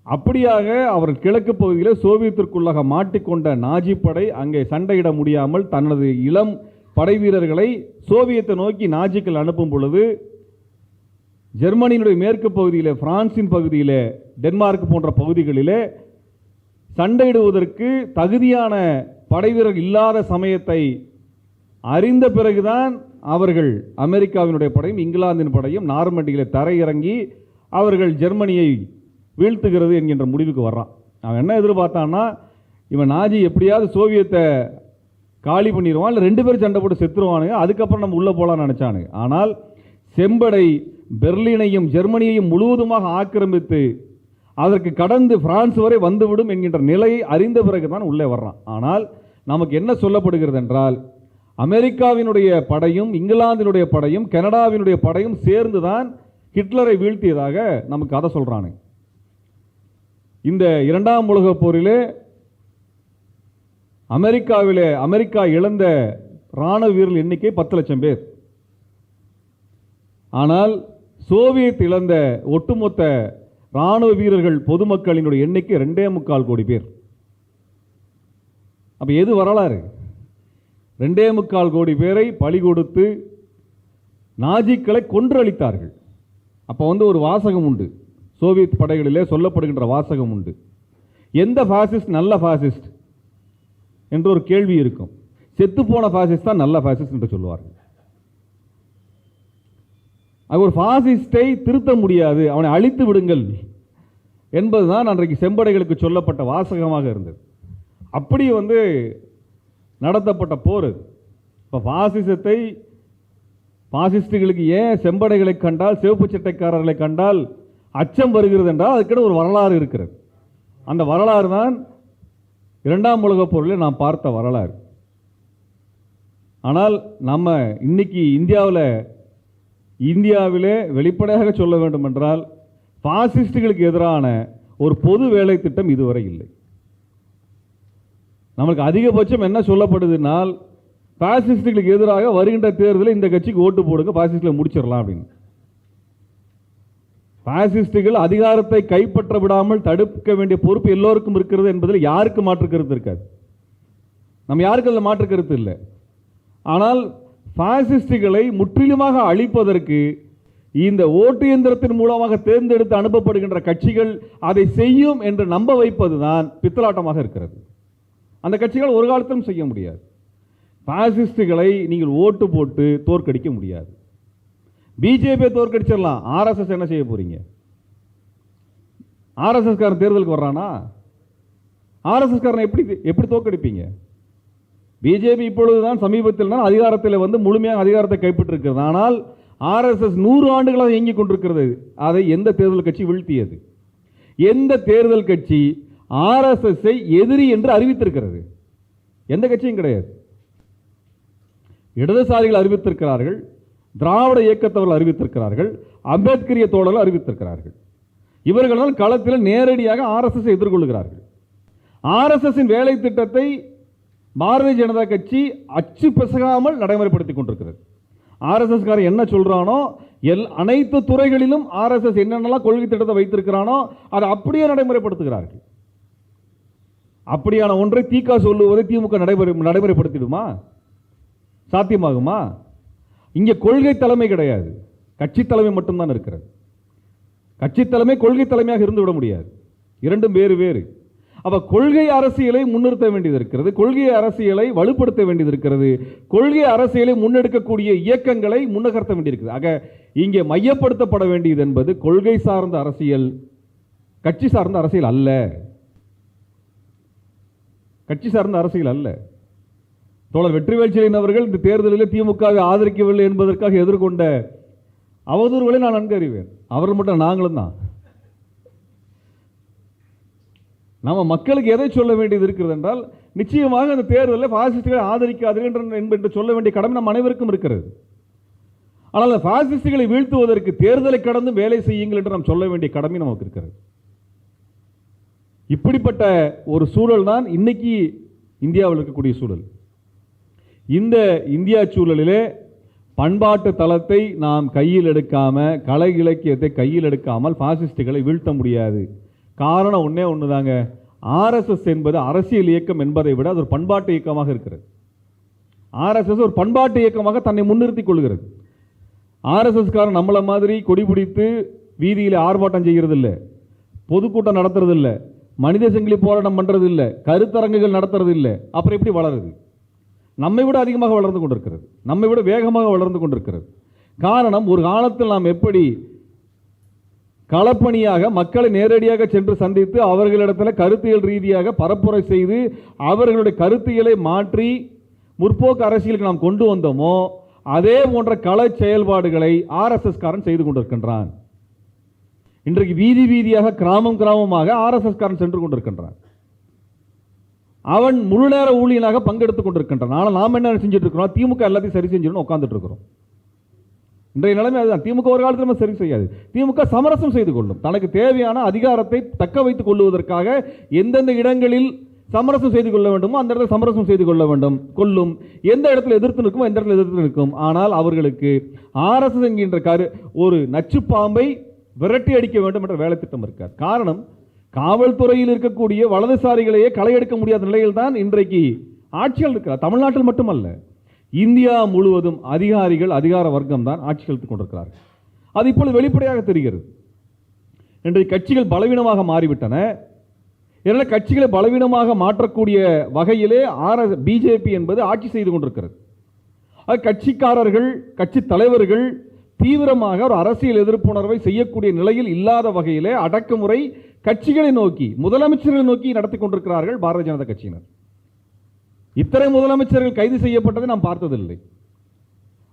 அப்படியாக அவர்கள் கிழக்கு பகுதியில் சோவியத்திற்குள்ளாக மாட்டிக்கொண்ட நாஜி படை அங்கே சண்டையிட முடியாமல் தனது இளம் படை வீரர்களை சோவியத்தை நோக்கி நாஜிக்கள் அனுப்பும் பொழுது, ஜெர்மனியினுடைய மேற்கு பகுதியில், பிரான்சின் பகுதியில், டென்மார்க் போன்ற பகுதிகளிலே சண்டையிடுவதற்கு தகுதியான படை வீரர்கள் இல்லாத சமயத்தை அறிந்த பிறகுதான் அவர்கள் அமெரிக்காவினுடைய படையும் இங்கிலாந்தின் படையும் நார்மண்டியில் தரையிறங்கி அவர்கள் ஜெர்மனியை வீழ்த்துகிறது என்கின்ற முடிவுக்கு வர்றான். அவன் என்ன எதிர்பார்த்தான்னா, இவன் நாஜி எப்படியாவது சோவியத்தை காலி பண்ணிடுவான், இல்லை 2 பேரும் சண்டை போட்டு செத்துருவானுங்க, அதுக்கப்புறம் நம்ம உள்ளே போகலான்னு நினச்சானு. ஆனால் செம்படை பெர்லினையும் ஜெர்மனியையும் முழுவதுமாக ஆக்கிரமித்து அதற்கு கடந்து பிரான்ஸ் வரை வந்துவிடும் என்கின்ற நிலையை அறிந்த பிறகுதான் உள்ளே வர்றான். ஆனால் நமக்கு என்ன சொல்லப்படுகிறது என்றால், அமெரிக்காவினுடைய படையும் இங்கிலாந்தினுடைய படையும் கனடாவினுடைய படையும் சேர்ந்துதான் ஹிட்லரை வீழ்த்தியதாக நமக்கு கதை சொல்றானு. இந்த 2ஆம் உலகப் போரிலே அமெரிக்கா இழந்த இராணுவ வீரர்கள் எண்ணிக்கை 10 லட்சம் பேர். ஆனால் சோவியத் இழந்த ஒட்டுமொத்த இராணுவ வீரர்கள் பொதுமக்களினுடைய எண்ணிக்கை 2.25 கோடி பேர். அப்ப எது வரலாறு? 2.25 கோடி பேரை பலி கொடுத்து நாஜிக்களை கொன்றளித்தார்கள். அப்போ ஒரு வாசகம் உண்டு, சோவியத் படைகளிலே சொல்லப்படுகின்ற வாசகம் உண்டு. எந்த பாசிஸ்ட் நல்ல பாசிஸ்ட் என்று ஒரு கேள்வி இருக்கும். செத்துப்போன பாசிஸ்ட் தான் நல்ல பாசிஸ்ட் என்று சொல்லுவார்கள். ஒரு பாசிஸ்டை திருத்த முடியாது, அவனை அழித்து விடுங்கள் என்பதுதான் அன்றைக்கு செம்படைகளுக்கு சொல்லப்பட்ட வாசகமாக இருந்தது. அப்படி நடத்தப்பட்ட போர். இப்போ பாசிஸ்டுகளுக்கு ஏன் செம்படைகளை கண்டால், சிவப்பு சட்டைக்காரர்களை கண்டால் அச்சம் வருகிறது என்றால் அதுக்கிட்ட ஒரு வரலாறு இருக்கிறது. அந்த வரலாறு தான் 2ஆம் உலகப் போரில் நாம் பார்த்த வரலாறு. ஆனால் நம்ம இன்னைக்கு இந்தியாவிலே வெளிப்படையாக சொல்ல வேண்டும் என்றால், பாசிஸ்டுகளுக்கு எதிரான ஒரு பொது வேலை திட்டம் இதுவரை இல்லை. நமக்கு அதிகபட்சம் என்ன சொல்லப்படுதுனால், பாசிஸ்டுகளுக்கு எதிராக வருகின்ற தேர்தலில் இந்த கட்சிக்கு ஓட்டு போடுங்க, பாசிஸ்டில் முடிச்சிடலாம் அப்படின்னு. பாசிஸ்டுகள் அதிகாரத்தை கைப்பற்ற விடாமல் தடுக்க வேண்டிய பொறுப்பு எல்லோருக்கும் இருக்கிறது என்பதில் யாருக்கு மாற்று கருத்து இருக்காது. நம்ம யாருக்கு அதில் மாற்று கருத்து இல்லை. ஆனால் பாசிஸ்டுகளை முற்றிலுமாக அழிப்பதற்கு இந்த ஓட்டு இயந்திரத்தின் மூலமாக தேர்ந்தெடுத்து அனுப்பப்படுகின்ற கட்சிகள் அதை செய்யும் என்று நம்ப வைப்பதுதான் பித்தலாட்டமாக இருக்கிறது. அந்த கட்சிகள் ஒரு காலத்திலும் செய்ய முடியாது. பாசிஸ்டுகளை நீங்கள் ஓட்டு போட்டு தோற்கடிக்க முடியாது. பிஜேபியை தோற்கடிச்சிடலாம், ஆர்எஸ்எஸ் என்ன செய்ய போறீங்க? ஆர்எஸ்எஸ் காரன் தேர்தலுக்கு வர்றானா? ஆர்எஸ்எஸ் காரனை எப்படி தோற்கடிப்பீங்க? பிஜேபி இப்பொழுதுதான் சமீபத்தில் தான் அதிகாரத்தில் வந்து முழுமையாக அதிகாரத்தை கைப்பற்றிருக்கிறது. ஆனால் ஆர்எஸ்எஸ் 100 ஆண்டுகளாக இயங்கிக் கொண்டிருக்கிறது. அதை எந்த தேர்தல் கட்சி வீழ்த்தியது? எந்த தேர்தல் கட்சி ஆர்எஸ்எஸ்ஐ எதிரி என்று அறிவித்திருக்கிறது? எந்த கட்சியும் கிடையாது. இடதுசாரிகள் அறிவித்திருக்கிறார்கள், திராவிட இயக்கத்தவர்கள் அறிவித்திருக்கிறார்கள், அம்பேத்கரிய தோழர்கள் அறிவித்திருக்கிறார்கள். இவர்களால் களத்தில் நேரடியாக ஆர்எஸ்எஸ் எதிர்கொள்கிறார்கள். ஆர்எஸ்எஸ் வேலை திட்டத்தை பாரதிய ஜனதா கட்சி அச்சு பிசகாமல் நடைமுறைப்படுத்திக் கொண்டிருக்கிறது. ஆர்எஸ்எஸ் காரன் என்ன சொல்றானோ அனைத்து துறைகளிலும் ஆர்எஸ்எஸ் என்னென்னலாம் கொள்கை திட்டத்தை வைத்திருக்கிறானோ அதை அப்படியே நடைமுறைப்படுத்துகிறார்கள். அப்படியான ஒன்றை திக சொல்லுவதை திமுக நடைமுறைப்படுத்திடுமா? சாத்தியமாகுமா? இங்கே கொள்கை தலைமை கிடையாது, கட்சி தலைமை மட்டும்தான் இருக்கிறது. கட்சி தலைமை கொள்கை தலைமையாக இருந்து விட முடியாது. இரண்டும் வேறு வேறு. அப்ப கொள்கை அரசியலை முன்னிறுத்த வேண்டியது இருக்கிறது, கொள்கை அரசியலை வலுப்படுத்த வேண்டியது இருக்கிறது, கொள்கை அரசியலை முன்னெடுக்கக்கூடிய இயக்கங்களை முன்னகர்த்த வேண்டியிருக்கிறது. ஆக இங்கே மையப்படுத்தப்பட வேண்டியது என்பது கொள்கை சார்ந்த அரசியல், கட்சி சார்ந்த அரசியல் அல்ல. கட்சி சார்ந்த அரசியல் அல்ல. தோழர் வெற்றிவேல் செழியன் அவர்கள் இந்த தேர்தலில் திமுகவை ஆதரிக்கவில்லை என்பதற்காக எதிர்கொண்ட அவதூறுகளை நான் நன்கு அறிவேன். அவர் மட்டும் நாங்களும் தான். நம்ம மக்களுக்கு எதை சொல்ல வேண்டியது இருக்கிறது என்றால், நிச்சயமாக அந்த தேர்தலில் பாசிஸ்டுகளை ஆதரிக்காதீர்கள் என்று சொல்ல வேண்டிய கடமை நம் அனைவருக்கும் இருக்கிறது. ஆனால் பாசிஸ்டுகளை வீழ்த்துவதற்கு தேர்தலை கடந்து வேலை செய்யுங்கள் என்று நாம் சொல்ல வேண்டிய கடமை நமக்கு இருக்கிறது. இப்படிப்பட்ட ஒரு சூழல் தான் இன்னைக்கு இந்தியாவில் இருக்கக்கூடிய சூழல். இந்த இந்தியா சூழலிலே பண்பாட்டு தளத்தை நாம் கையில் எடுக்காம, கலை இலக்கியத்தை கையில் எடுக்காமல் பாசிஸ்டுகளை வீழ்த்த முடியாது. காரணம் ஒன்னே ஒண்ணுதாங்க, ஆர்எஸ்எஸ் என்பது அரசியல் இயக்கம் என்பதை விட அது ஒரு பண்பாட்டு இயக்கமாக இருக்கிறது. ஆர்எஸ்எஸ் ஒரு பண்பாட்டு இயக்கமாக தன்னை முன்னிறுத்திக் கொள்கிறது. ஆர்எஸ்எஸ் காரன் நம்மள மாதிரி கொடி பிடித்து வீதியில் ஆர்ப்பாட்டம் செய்கிறது இல்லை, பொதுக்கூட்டம் நடத்துறது இல்லை, மனித சங்கிலி போராட்டம் பண்றது இல்லை, கருத்தரங்குகள் நடத்துறது இல்லை. அப்புறம் எப்படி வளருது? நம்மை விட அதிகமாக வளர்ந்து கொண்டிருக்கிறது, நம்மை விட வேகமாக வளர்ந்து கொண்டிருக்கிறது. காரணம், ஒரு காலத்தில் நாம் எப்படி களப்பணியாக மக்களை நேரடியாக சென்று சந்தித்து அவர்களிடத்தில் கருத்தியல் ரீதியாக பரப்புரை செய்து அவர்களுடைய கருத்தியலை மாற்றி முற்போக்கு அரசியலுக்கு நாம் கொண்டு வந்தோமோ அதே போன்ற கள செயல்பாடுகளை ஆர்எஸ்எஸ் காரன் செய்து கொண்டிருக்கின்றான். இன்றைக்கு வீதி வீதியாக கிராமம் கிராமமாக ஆர்எஸ்எஸ் காரன் சென்று கொண்டிருக்கின்றான். அவன் முழு நேர ஊழியனாக பங்கெடுத்துக் கொண்டிருக்கின்றான். ஆனால் நாம் என்ன செஞ்சுட்டு இருக்கிறோம்? திமுக எல்லாத்தையும் சரி செஞ்சிடணும் உட்கார்ந்துட்டு இருக்கிறோம். இன்றைய நிலைமை அதுதான். திமுக ஒரு காலத்தில் சரி செய்யாது. திமுக சமரசம் செய்து கொள்ளும். தனக்கு தேவையான அதிகாரத்தை தக்க வைத்துக் கொள்வதற்காக எந்தெந்த இடங்களில் சமரசம் செய்து கொள்ள வேண்டுமோ அந்த இடத்துல சமரசம் செய்து கொள்ளும். எந்த இடத்துல எதிர்த்து நிற்குமோ எந்த இடத்துல எதிர்த்து நிற்கும். ஆனால் அவர்களுக்கு ஆர்எஸ்எஸ் என்கின்ற ஒரு நச்சு பாம்பை விரட்டி அடிக்க வேண்டும் என்ற வேலை திட்டம் இருக்காது. காரணம், காவல்துறையில் இருக்கக்கூடிய வலதுசாரிகளையே களை எடுக்க முடியாத நிலையில் தான் இன்றைக்கு ஆட்சிகள் இருக்கிறார். தமிழ்நாட்டில் மட்டுமல்ல, இந்தியா முழுவதும் அதிகாரிகள், அதிகார வர்க்கம் தான் ஆட்சி செலுத்திக் கொண்டிருக்கிறார்கள். அது இப்பொழுது வெளிப்படையாக தெரிகிறது. இன்றைய கட்சிகள் பலவீனமாக மாறிவிட்டன. இதனால கட்சிகளை பலவீனமாக மாற்றக்கூடிய வகையிலே பிஜேபி என்பது ஆட்சி செய்து கொண்டிருக்கிறது. கட்சிக்காரர்கள், கட்சி தலைவர்கள் தீவிரமாக ஒரு அரசியல் எதிர்ப்புணர்வை செய்யக்கூடிய நிலையில் இல்லாத வகையிலே அடக்குமுறை கட்சிகளை நோக்கி, முதலமைச்சர்களை நோக்கி நடத்தி கொண்டிருக்கிறார்கள் பாரதிய ஜனதா கட்சியினர். இத்தனை முதலமைச்சர்கள் கைது செய்யப்பட்டதை நாம் பார்த்ததில்லை.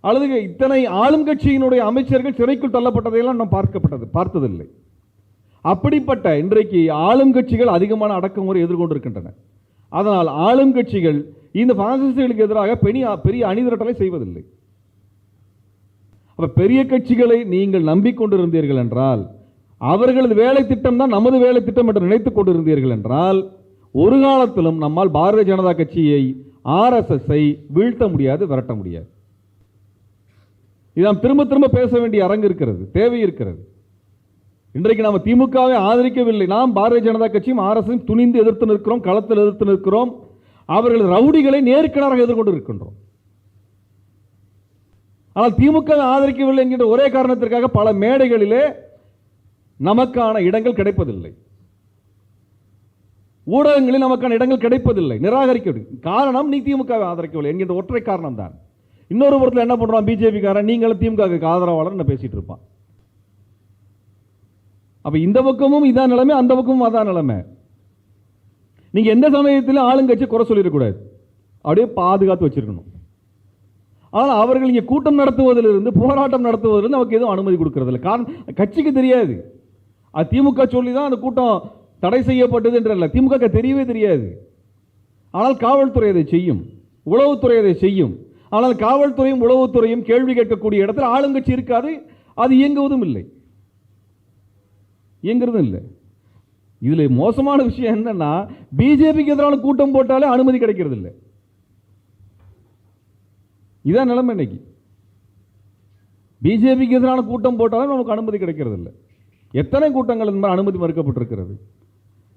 அல்லது இத்தனை ஆளும் கட்சியினுடைய அமைச்சர்கள் சிறைக்குள் தள்ளப்பட்டதையெல்லாம் நாம் பார்த்ததில்லை. அப்படிப்பட்ட இன்றைக்கு ஆளும் கட்சிகள் அதிகமான அடக்குமுறை எதிர்கொண்டிருக்கின்றன. அதனால் ஆளும் கட்சிகள் இந்த பாசிஸ்டுகளுக்கு எதிராக பெரிய அணிதிரட்டலை செய்வதில்லை. அப்ப பெரிய கட்சிகளை நீங்கள் நம்பிக்கொண்டிருந்தீர்கள் என்றால், அவர்களது வேலை திட்டம் தான் நமது வேலை திட்டம் என்று நினைத்துக் கொண்டிருந்தீர்கள் என்றால், ஒரு காலத்திலும் நம்மால் பாரதிய ஜனதா கட்சியை, ஆர்எஸ்எஸ்ஐ வீழ்த்த முடியாது, விரட்ட முடியாது. இது நாம் திரும்ப திரும்ப பேச வேண்டிய அரங்கு இருக்கிறது, தேவை இருக்கிறது. இன்றைக்கு நாம் திமுகவை ஆதரிக்கவில்லை. நாம் பாரதிய ஜனதா கட்சியும் ஆர்எஸ்எஸ் துணிந்து எதிர்த்து நிற்கிறோம், களத்தில் எதிர்த்து நிற்கிறோம். அவர்களது ரவுடிகளை நேருக்கு நேராக எதிர்கொண்டு இருக்கின்றோம். ஆனால் திமுக ஆதரிக்கவில்லை என்கின்ற ஒரே காரணத்திற்காக பல மேடைகளிலே நமக்கான இடங்கள் கிடைப்பதில்லை, ஊடகங்களில் நமக்கான இடங்கள் கிடைப்பதில்லை, நிராகரிக்க காரணம் நீ திமுக ஆதரிக்கவில்லை என்கின்ற ஒற்றை காரணம் தான். இன்னொரு புறத்தில் என்ன பண்றான் பிஜேபி காரன், நீங்களும் திமுக ஆதரவாளர் பேசிட்டு இருப்பான். அப்ப இந்த பக்கமும் இதான் நிலைமை, அந்த பக்கமும் அதான் நிலைமை. நீங்க எந்த சமயத்திலும் ஆளுங்கட்சி குறை சொல்லிடக்கூடாது, அப்படியே பாதுகாத்து வச்சிருக்கணும். ஆனால் அவர்கள் இங்கே கூட்டம் நடத்துவதிலிருந்து போராட்டம் நடத்துவதிலிருந்து நமக்கு எதுவும் அனுமதி கொடுக்கறது இல்லை. காரணம் கட்சிக்கு தெரியாது, அது திமுக சொல்லி தான் அந்த கூட்டம் தடை செய்யப்பட்டது என்றல்ல, திமுக தெரியவே தெரியாது. ஆனால் காவல்துறை அதை செய்யும், உளவுத்துறை அதை செய்யும். ஆனால் காவல்துறையும் உளவுத்துறையும் கேள்வி கேட்கக்கூடிய இடத்தில் ஆளுங்கட்சி இருக்காது, அது இயங்குவதும் இல்லை, இயங்குறதும் இல்லை. இதுல மோசமான விஷயம் என்னன்னா, பிஜேபிக்கு எதிரான கூட்டம் போட்டாலே அனுமதி கிடைக்கிறது இல்லை. இதான் நிலைமை இன்னைக்கு. பிஜேபிக்கு எதிரான கூட்டம் போட்டாலும் நமக்கு அனுமதி கிடைக்கிறது இல்லை. எத்தனை கூட்டங்கள் இந்த மாதிரி அனுமதி மறுக்கப்பட்டிருக்கிறது.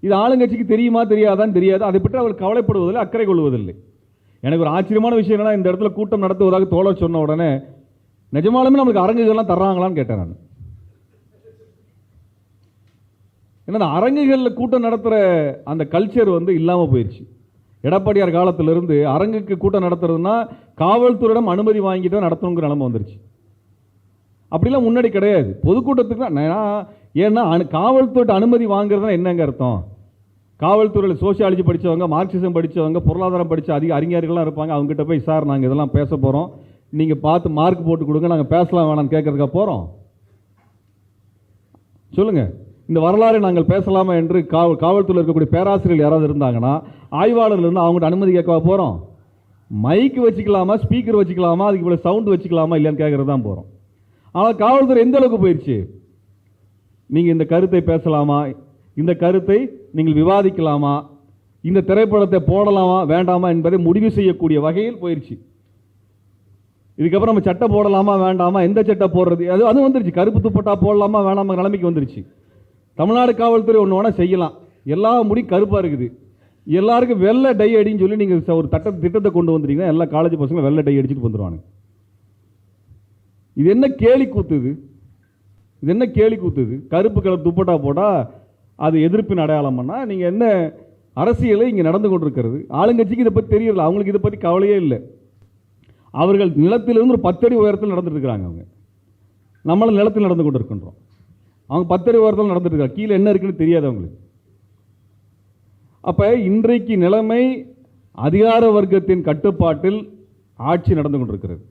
இது ஆளுங்கட்சிக்கு தெரியுமா தெரியாதான் தெரியாது, அதை பற்றி அவர்கள் கவலைப்படுவதில்லை, அக்கறை கொள்வதில்லை. எனக்கு ஒரு ஆச்சரியமான விஷயம் என்னன்னா, இந்த இடத்துல கூட்டம் நடத்துவதாக தோழர் சொன்ன உடனே நிஜமாலுமே நமக்கு அரங்குகள்லாம் தர்றாங்களான்னு கேட்டேன் நான். ஏன்னா அரங்குகளில் கூட்டம் நடத்துகிற அந்த கல்ச்சர் இல்லாமல் போயிடுச்சு. எடப்பாடியார் காலத்திலிருந்து அரங்குக்கு கூட்டம் நடத்துறதுன்னா காவல்துறையிடம் அனுமதி வாங்கிட்டு தான் நடத்தணுங்கிற நிலைமை வந்துருச்சு. அப்படிலாம் முன்னாடி கிடையாது. பொதுக்கூட்டத்துக்கு ஏன்னா காவல்துறை அனுமதி வாங்குறதுனா என்னங்க அர்த்தம்? காவல்துறையில் சோசியாலஜி படித்தவங்க, மார்க்சிசம் படித்தவங்க, பொருளாதாரம் படித்த அதிக அறிஞர்கள்லாம் இருப்பாங்க. அவங்ககிட்ட போய் சார் நாங்கள் இதெல்லாம் பேச போகிறோம், நீங்கள் பார்த்து மார்க் போட்டு கொடுங்க, நாங்கள் பேசலாம் வேணாம்னு கேட்கறதுக்காக போகிறோம்? சொல்லுங்கள், இந்த வரலாறு நாங்கள் பேசலாமா என்று காவல்துறையில் இருக்கக்கூடிய பேராசிரியர்கள் யாராவது இருந்தாங்கன்னா, ஆய்வாளர்கள் இருந்து அவங்ககிட்ட அனுமதி கேட்க போகிறோம்? மைக்கு வச்சுக்கலாமா, ஸ்பீக்கர் வச்சுக்கலாமா, அதுக்கு இவ்வளோ சவுண்டு வச்சுக்கலாமா இல்லையான்னு கேட்கறது தான் போகிறோம். ஆனால் காவல்துறை எந்த அளவுக்கு போயிடுச்சு, நீங்கள் இந்த கருத்தை பேசலாமா, இந்த கருத்தை நீங்கள் விவாதிக்கலாமா, இந்த திரைப்படத்தை போடலாமா வேண்டாமா என்பதை முடிவு செய்யக்கூடிய வகையில் போயிடுச்சு. இதுக்கப்புறம் நம்ம சட்டை போடலாமா வேண்டாமா, எந்த சட்டை போடுறது அது வந்துருச்சு. கருப்பு துப்பட்டா போடலாமா வேணாமா நிலைமைக்கு வந்துருச்சு. தமிழ்நாடு காவல்துறை ஒன்று வேணால் செய்யலாம், எல்லா முடியும் கருப்பாக இருக்குது, எல்லாருக்கும் வெள்ளை டை அடின்னு சொல்லி நீங்கள் ஒரு திட்டத்தை கொண்டு வந்துட்டீங்கன்னா எல்லா காலேஜ் பசங்களும் வெள்ளை டை அடிச்சுட்டு வந்துடுவாங்க. இது என்ன கேலி கூத்துது, இது என்ன கேலி கூத்துது? கருப்பு கலர் துப்பட்டா போட்டால் அது எதிர்ப்பின் அடையாளம் பண்ணால் நீங்கள் என்ன அரசியலை இங்கே நடந்து கொண்டிருக்கிறது? ஆளுங்கட்சிக்கு இதை பற்றி தெரியல, அவங்களுக்கு இதை பற்றி கவலையே இல்லை. அவர்கள் நிலத்திலிருந்து ஒரு 10 அடி உயரத்தில் நடந்துட்டு இருக்கிறாங்க. அவங்க நம்மளும் நிலத்தில் நடந்து கொண்டு இருக்கின்றோம், அவங்க 10 அடி உயரத்தில் நடந்துட்டு இருக்காங்க, கீழே என்ன இருக்குன்னு தெரியாது அவங்களுக்கு. அப்போ இன்றைக்கு நிலைமை அதிகார வர்க்கத்தின் கட்டுப்பாட்டில் ஆட்சி நடந்து கொண்டிருக்கிறது.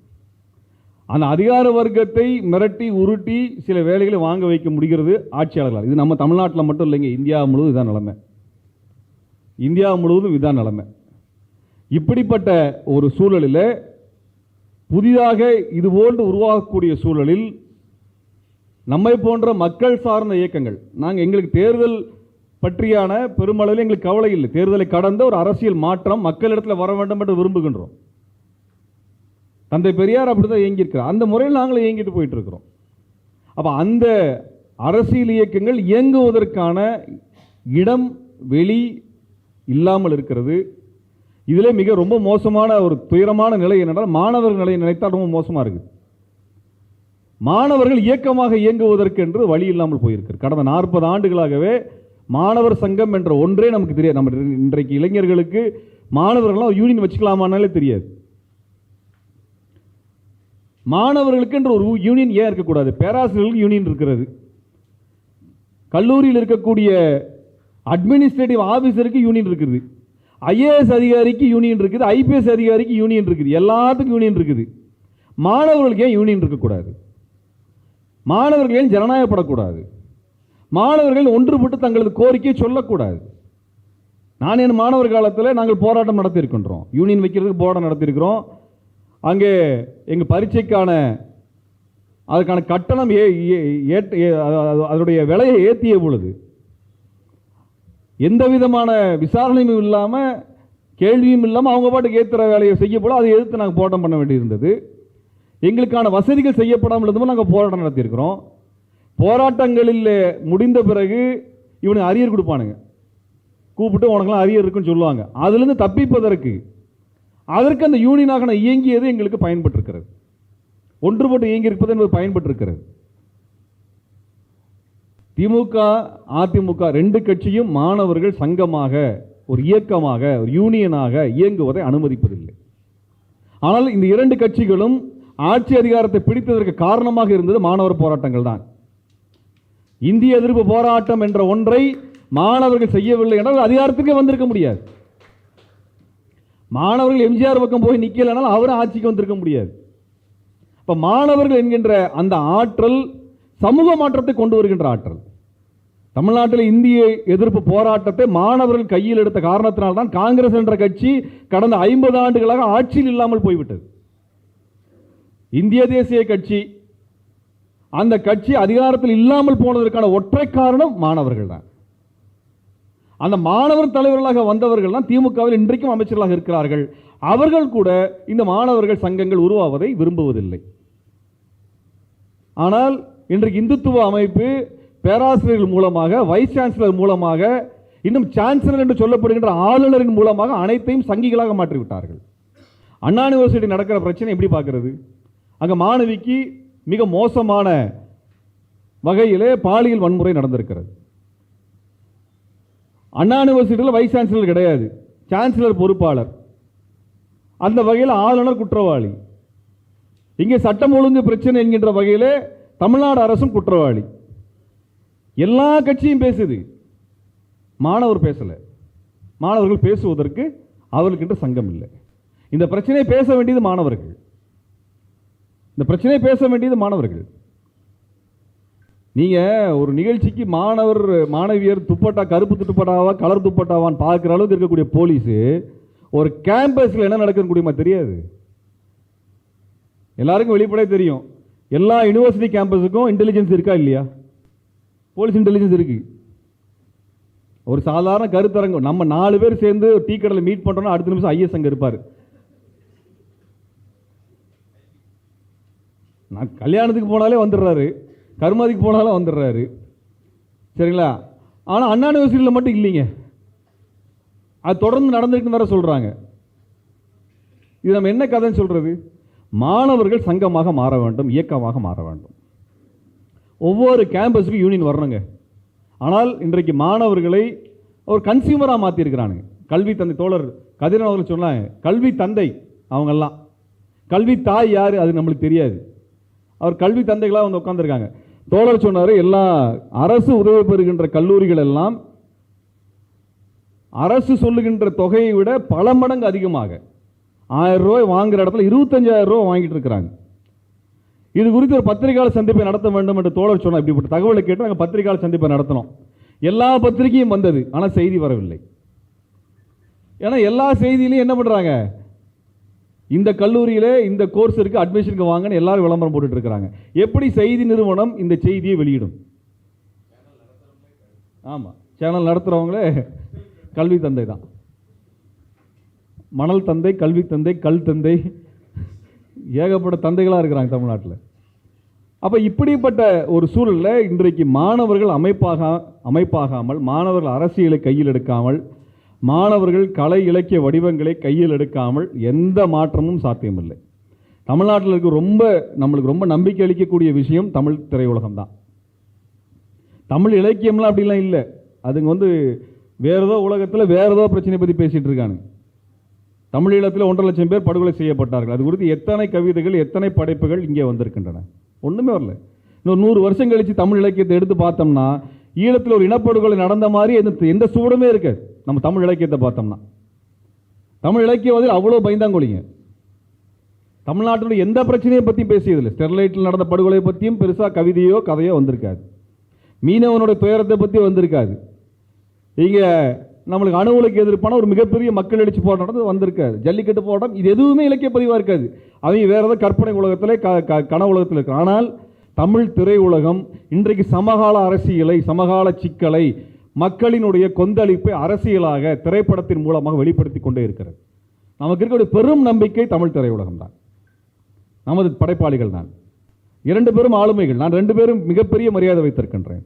அந்த அதிகார வர்க்கத்தை மிரட்டி உருட்டி சில வேலைகளை வாங்க வைக்க முடிகிறது ஆட்சியாளர்களால். இது நம்ம தமிழ்நாட்டில் மட்டும் இல்லைங்க, இந்தியா முழுவதும் இதான் நிலைமை, இந்தியா முழுவதும் இதான் நிலைமை. இப்படிப்பட்ட ஒரு சூழலில் புதிதாக இதுபோன்று உருவாகக்கூடிய சூழலில் நம்மை போன்ற மக்கள் சார்ந்த இயக்கங்கள், நாங்கள் எங்களுக்கு தேர்தல் பற்றியான பெருமளவில் எங்களுக்கு கவலை இல்லை, தேர்தலை கடந்த ஒரு அரசியல் மாற்றம் மக்களிடத்தில் வர வேண்டும் என்று விரும்புகின்றோம். தந்தை பெரியார் அப்படிதான் இயங்கியிருக்கிறார், அந்த முறையில் நாங்கள் இயங்கிட்டு போயிட்டு இருக்கிறோம். அப்போ அந்த அரசியல் இயக்கங்கள் இயங்குவதற்கான இடம் வெளி இல்லாமல் இருக்கிறது. இதில் மிக ரொம்ப மோசமான ஒரு துயரமான நிலை என்னென்றால், மாணவர்கள் நிலையை நினைத்தால் ரொம்ப மோசமாக இருக்குது. மாணவர்கள் இயக்கமாக இயங்குவதற்கு என்று வழி இல்லாமல் போயிருக்கிறது. கடந்த 40 ஆண்டுகளாகவே மாணவர் சங்கம் என்ற ஒன்றே நமக்கு தெரியாது. நம்ம இன்றைக்கு இளைஞர்களுக்கு மாணவர்கள்லாம் யூனியன் வச்சுக்கலாமானாலே தெரியாது. மாணவர்களுக்கு என்று ஒரு யூனியன் ஏன் இருக்கக்கூடாது? பேராசிரியர்களுக்கு யூனியன் இருக்கிறது, கல்லூரியில் இருக்கக்கூடிய அட்மினிஸ்ட்ரேட்டிவ் ஆஃபீஸருக்கு யூனியன் இருக்குது, ஐஏஎஸ் அதிகாரிக்கு யூனியன் இருக்குது, ஐபிஎஸ் அதிகாரிக்கு யூனியன் இருக்குது, எல்லாத்துக்கும் யூனியன் இருக்குது. மாணவர்களுக்கு ஏன் யூனியன் இருக்கக்கூடாது? மாணவர்கள் ஏன் ஜனநாயகப்படக்கூடாது? மாணவர்கள் ஒன்றுபட்டு தங்களது கோரிக்கையை சொல்லக்கூடாது? நான் என் மாணவர் காலத்தில் நாங்கள் போராட்டம் நடத்தியிருக்கின்றோம், யூனியன் வைக்கிறதுக்கு போராட்டம் நடத்தியிருக்கிறோம். அங்கே எங்கள் பரீட்சைக்கான அதுக்கான கட்டணம் அதனுடைய விலையை ஏற்றிய பொழுது எந்த விதமான விசாரணையும் இல்லாமல் கேள்வியும் இல்லாமல் அவங்க பாட்டுக்கு ஏற்றுற வேலையை செய்ய போல அதை எதிர்த்து நாங்கள் போராட்டம் பண்ண வேண்டியிருந்தது. எங்களுக்கான வசதிகள் செய்யப்படாமல் இருந்தபோது நாங்கள் போராட்டம் நடத்தியிருக்கிறோம். போராட்டங்களில் முடிந்த பிறகு இவனுக்கு அரியர் கொடுப்பானுங்க, கூப்பிட்டு உனக்குலாம் அரியர் இருக்குன்னு சொல்லுவாங்க. அதுலேருந்து தப்பிப்பதற்கு அதற்கு அந்த யூனியனாக இயங்கியது எங்களுக்கு பயன்பட்டிருக்கிறது. ஒன்றுபட்டு இயங்கி இருப்பது என்பது பயன்பட்டிருக்கிறது. திமுக அதிமுக ரெண்டு கட்சியும் மாணவர்கள் சங்கமாக, ஒரு இயக்கமாக, ஒரு யூனியனாக இயங்குவதை அனுமதிப்பதில்லை. ஆனால் இந்த இரண்டு கட்சிகளும் ஆட்சி அதிகாரத்தை பிடித்ததற்கு காரணமாக இருந்தது மாணவர் போராட்டங்கள் தான். இந்திய எதிர்ப்பு போராட்டம் என்ற ஒன்றை மாணவர்கள் செய்யவில்லை என்றால் அதிகாரத்துக்கே வந்திருக்க முடியாது. மாணவர்கள் எம்ஜிஆர் பக்கம் போய் நிற்கலைனால் அவரும் ஆட்சிக்கு வந்திருக்க முடியாது. இப்ப மாணவர்கள் என்கின்ற அந்த ஆற்றல் சமூக மாற்றத்தை கொண்டு வருகின்ற ஆற்றல். தமிழ்நாட்டில் இந்திய எதிர்ப்பு போராட்டத்தை மாணவர்கள் கையில் எடுத்த காரணத்தினால்தான் காங்கிரஸ் என்ற கட்சி கடந்த 50 ஆண்டுகளாக ஆட்சியில் இல்லாமல் போய்விட்டது. இந்திய தேசிய கட்சி, அந்த கட்சி அதிகாரத்தில் இல்லாமல் போனதற்கான ஒற்றை காரணம் மாணவர்கள் தான். அந்த மாணவர் தலைவர்களாக வந்தவர்கள் தான் திமுகவில் இன்றைக்கும் அமைச்சர்களாக இருக்கிறார்கள். அவர்கள் கூட இந்த மாணவர்கள் சங்கங்கள் உருவாவதை விரும்புவதில்லை. ஆனால் இன்றைக்கு இந்துத்துவ அமைப்பு பேராசிரியர்கள் மூலமாக, வைஸ் சான்சலர் மூலமாக, இன்னும் சான்சலர் என்று சொல்லப்படுகின்ற ஆளுநரின் மூலமாக அனைத்தையும் சங்கிகளாக மாற்றிவிட்டார்கள். அண்ணா யூனிவர்சிட்டி நடக்கிற பிரச்சனை எப்படி பார்க்கிறது? அங்கே மாணவிக்கு மிக மோசமான வகையிலே பாலியல் வன்முறை நடந்திருக்கிறது. அண்ணா யூனிவர்சிட்டியில் வைஸ் சான்சலர் கிடையாது, சான்சலர் பொறுப்பாளர். அந்த வகையில் ஆளுநர் குற்றவாளி. இங்கே சட்டம் ஒழுங்கு பிரச்சனை என்கின்ற வகையிலே தமிழ்நாடு அரசும் குற்றவாளி. எல்லா கட்சியும் பேசுது, மாணவர் பேசல. மாணவர்கள் பேசுவதற்கு அவர்களுக்கிட்ட சங்கம் இல்லை. இந்த பிரச்சனையை பேச வேண்டியது மாணவர்கள். இந்த பிரச்சனையை பேச வேண்டியது மாணவர்கள். நீங்க ஒரு நிகழ்ச்சிக்கு மாணவர் மாணவியர் துப்பட்டா, கருப்பு துப்பட்டாவா கலர் துப்பட்டாவான்னு பார்க்குற அளவுக்கு இருக்கக்கூடிய போலீஸ் ஒரு கேம்பஸ்ல என்ன நடக்குன்னு கூடியமா தெரியாது. எல்லாருக்கும் வெளிப்படையாக தெரியும். எல்லா யூனிவர்சிட்டி கேம்பஸுக்கும் இன்டெலிஜென்ஸ் இருக்கா இல்லையா? போலீஸ் இன்டெலிஜென்ஸ் இருக்கு. ஒரு சாதாரண கருத்தரங்கம், நம்ம 4 பேர் சேர்ந்து டீ கடையில் மீட் பண்றோம்னா அடுத்த நிமிஷம் ஐஎஸ் அங்க இருப்பார். நான் கல்யாணத்துக்கு போனாலே வந்துடுறாரு, கருமாதிக்கு போனாலும் வந்துடுறாரு. சரிங்களா? ஆனால் அண்ணா யூனிவர்சிட்டியில் மட்டும் இல்லைங்க. அது தொடர்ந்து நடந்துருக்குன்னு வேற சொல்றாங்க. இது நம்ம என்ன கதைன்னு சொல்றது? மாணவர்கள் சங்கமாக மாற வேண்டும், இயக்கமாக மாற வேண்டும். ஒவ்வொரு கேம்பஸுக்கும் யூனியன் வரணுங்க. ஆனால் இன்றைக்கு மாணவர்களை ஒரு கன்சியூமராக மாற்றிருக்கிறானுங்க. கல்வி தந்தை தோழர் கதிரவன் அவர்கள் சொன்னாங்க, கல்வி தந்தை அவங்கெல்லாம். கல்வி தாய் யார் அது நம்மளுக்கு தெரியாது. அவர் கல்வி தந்தைகளாக வந்து உட்காந்துருக்காங்க. தோழர் சொன்னார், எல்லா அரசு உதவி பெறுகின்ற கல்லூரிகள் எல்லாம் அரசு சொல்லுகின்ற தொகையை விட பல மடங்கு அதிகமாக 1000 ரூபாய் வாங்குற இடத்துல 25,000 ரூபாய் வாங்கிட்டு இருக்கிறாங்க. இது குறித்து ஒரு பத்திரிகையாளர் சந்திப்பை நடத்த வேண்டும் என்று தோழர் சொன்னார். இப்படிப்பட்ட தகவலை கேட்டு நாங்கள் பத்திரிகையாளர் சந்திப்பை நடத்தினோம். எல்லா பத்திரிகையும் வந்தது, ஆனால் செய்தி வரவில்லை. ஏன்னா எல்லா செய்தியிலையும் என்ன பண்றாங்க, இந்த கல்லூரியில இந்த கோர்ஸ் இருக்கு, அட்மிஷனுக்கு வாங்கன்னு எல்லாரும் விளம்பரம் போட்டுட்டு இருக்கிறாங்க. எப்படி செய்தி நிறுவனம் இந்த செய்தியை வெளியிடும்? ஆமா, சேனல் நடத்துறவங்களே கல்வி தந்தை தான். மணல் தந்தை, கல்வி தந்தை, கல் தந்தை, ஏகப்பட்ட தந்தைகளாக இருக்கிறாங்க தமிழ்நாட்டில். அப்போ இப்படிப்பட்ட ஒரு சூழலில் இன்றைக்கு மாணவர்கள் அமைப்பாகாமல், மாணவர்கள் அரசியலை கையில் எடுக்காமல், மாணவர்கள் கலை இலக்கிய வடிவங்களை கையில் எடுக்காமல் எந்த மாற்றமும் சாத்தியமில்லை. தமிழ்நாட்டில் இருக்க நம்மளுக்கு ரொம்ப நம்பிக்கை அளிக்கக்கூடிய விஷயம் தமிழ் திரையுலகம் தான். தமிழ் இலக்கியம்லாம் அப்படிலாம் இல்லை. அதுங்க வேற ஏதோ உலகத்தில் வேற ஏதோ பிரச்சனை பற்றி பேசிட்டு இருக்காங்க. தமிழீழத்தில் 1.5 லட்சம் பேர் படுகொலை செய்யப்பட்டார்கள். அது குறித்து எத்தனை கவிதைகள், எத்தனை படைப்புகள் இங்கே வந்திருக்கின்றன? ஒன்றுமே வரல. இன்னொரு 100 வருஷம் கழித்து தமிழ் இலக்கியத்தை எடுத்து பார்த்தோம்னா ஈழத்தில் ஒரு இனப்படுகொலை நடந்த மாதிரி எந்த சூடமே இருக்காது. நம்ம தமிழ் இலக்கியத்தை பார்த்தோம்னா தமிழ் இலக்கியவாதிகள் அவ்வளோ பயந்தாங்கொழிங்க. தமிழ்நாட்டினுடைய எந்த பிரச்சனையை பற்றியும் பேசியதில்லை. ஸ்டெர்லைட்டில் நடந்த படுகொலை பற்றியும் பெருசாக கவிதையோ கதையோ வந்திருக்காது. மீனவனுடைய துயரத்தை பற்றி வந்திருக்காது. இங்கே நம்மளுக்கு அணு உலைக்கு எதிர்ப்பான ஒரு மிகப்பெரிய மக்கள் எழுச்சி போராட்டம் வந்திருக்காது. ஜல்லிக்கட்டு போராட்டம், இது எதுவுமே இலக்கிய பதிவாக இருக்காது. அவங்க வேற ஏதாவது கற்பனை உலகத்தில் கனவு உலகத்தில் இருக்கு. ஆனால் தமிழ் திரையுலகம் இன்றைக்கு சமகால அரசியலை, சமகால சிக்கலை, மக்களினுடைய கொந்தளிப்பை அரசியலாக திரைப்படத்தின் மூலமாக வெளிப்படுத்தி கொண்டே இருக்கிறது. நமக்கு இருக்கக்கூடிய பெரும் நம்பிக்கை தமிழ் திரையுலகம் தான், நமது படைப்பாளிகள் தான். 2 பேரும் ஆளுமைகள். நான் 2 பேரும் மிகப்பெரிய மரியாதை வைத்திருக்கின்றேன்.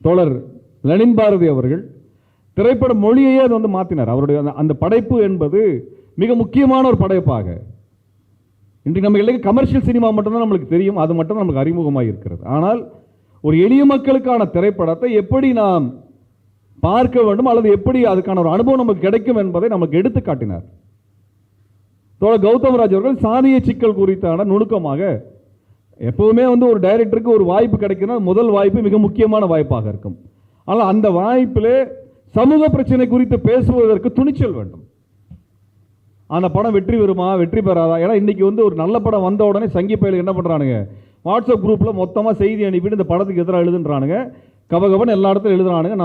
தோழர் லெனின் பாரதி அவர்கள் திரைப்பட மொழியையே அது மாற்றினார். அவருடைய அந்த படைப்பு என்பது மிக முக்கியமான ஒரு படைப்பாக. இன்றைக்கு நம்ம இல்லைங்க கமர்ஷியல் சினிமா மட்டும்தான் நம்மளுக்கு தெரியும், அது மட்டும் நமக்கு அறிமுகமாக இருக்கிறது. ஆனால் ஒரு எளிய மக்களுக்கான திரைப்படத்தை எப்படி நாம் பார்க்க வேண்டும் அல்லது எப்படி அதுக்கான ஒரு அனுபவம் நமக்கு கிடைக்கும் என்பதை நமக்கு எடுத்து காட்டினார். தோழர் கௌதமராஜ் அவர்கள் சாதிய சிக்கல் குறித்தான நுணுக்கமாக எப்பவுமே ஒரு டைரக்டருக்கு ஒரு வாய்ப்பு கிடைக்குன்னா முதல் வாய்ப்பு மிக முக்கியமான வாய்ப்பாக இருக்கும். ஆனால் அந்த வாய்ப்பிலே சமூக பிரச்சனை குறித்து பேசுவதற்கு துணிச்சல் வேண்டும். அந்த படம் வெற்றி பெறுமா வெற்றி பெறாதா? ஏன்னா இன்னைக்கு ஒரு நல்ல படம் வந்த உடனே சங்கி பயலுக்கு என்ன பண்றானுங்க, வாட்ஸ்அப் குரூப்ல மொத்தமா செய்தி அனுப்பிட்டு இந்த படத்துக்கு எதிராக எழுதுன்றானுங்க, கபகபன்னு எல்லா இடத்துல எழுதுறானுங்க.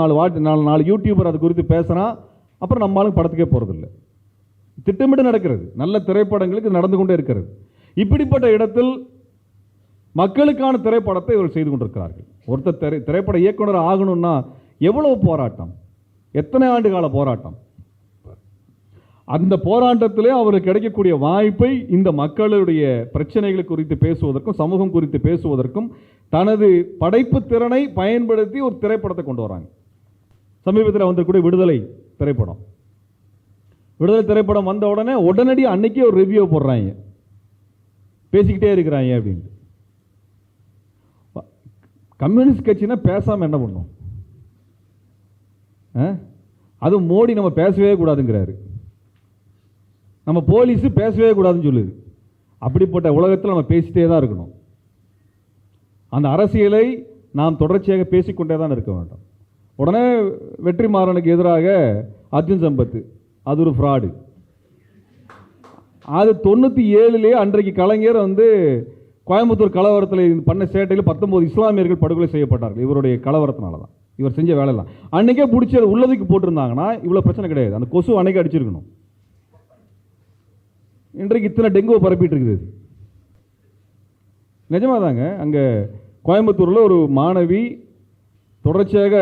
நாலு யூடியூபர் அது குறித்து பேசுறான், அப்புறம் நம்மளும் படத்துக்கே போறதில்லை. திட்டமிட்டு நடக்கிறது, நல்ல திரைப்படங்களுக்கு நடந்து கொண்டே இருக்கிறது. இப்படிப்பட்ட இடத்தில் மக்களுக்கான திரைப்படத்தை இவர்கள் செய்து கொண்டிருக்கிறார்கள். ஒருத்தர் திரைப்பட இயக்குனர் ஆகணும்னா எவ்வளவு போராட்டம், எத்தனை ஆண்டு கால போராட்டம். அந்த போராட்டத்திலே அவருக்கு கிடைக்கக்கூடிய வாய்ப்பை இந்த மக்களுடைய பிரச்சனைகள் குறித்து பேசுவதற்கும் சமூகம் குறித்து பேசுவதற்கும் தனது படைப்பு திறனை பயன்படுத்தி ஒரு திரைப்படத்தை கொண்டு வராங்க. சமீபத்தில் வந்திருக்கூடிய விடுதலை திரைப்படம் வந்த உடனே உடனடி அன்னைக்கே ஒரு ரிவ்யூ போடுறாங்க, பேசிக்கிட்டே இருக்கிறாங்க அப்படின்னு. கம்யூனிஸ்ட் கட்சினா பேசாம என்ன பண்ணும்? அது மோடி நம்ம பேசவே கூடாதுங்கிறாரு, நம்ம போலீஸ் பேசவே கூடாதுன்னு சொல்லுது. அப்படிப்பட்ட உலகத்தில் நம்ம பேசிட்டே தான் இருக்கணும். அந்த அரசியலை நாம் தொடர்ச்சியாக பேசிக்கொண்டே தான் இருக்க வேண்டும். உடனே வெற்றிமாறனுக்கு எதிராக அர்ஜுன் சம்பத், அது ஒரு ஃப்ராடு. அது 97 அன்றைக்கு கலைஞர் கோயம்புத்தூர் கலவரத்தில் பண்ண சேட்டையில் 19 இஸ்லாமியர்கள் படுகொலை செய்யப்பட்டார்கள். இவருடைய கலவரத்தினால தான், இவர் செஞ்ச வேலை தான். அன்னைக்கே பிடிச்சி உள்ளதுக்கு போட்டிருந்தாங்கன்னா இவ்வளோ பிரச்சனை கிடையாது. அந்த கொசு அன்னைக்கு அடிச்சிருக்கணும். இன்றைக்கு இத்தனை டெங்குவை பரப்பிட்டு இருக்குது. நிஜமாக தாங்க. அங்கே கோயம்புத்தூரில் ஒரு மாணவி தொடர்ச்சியாக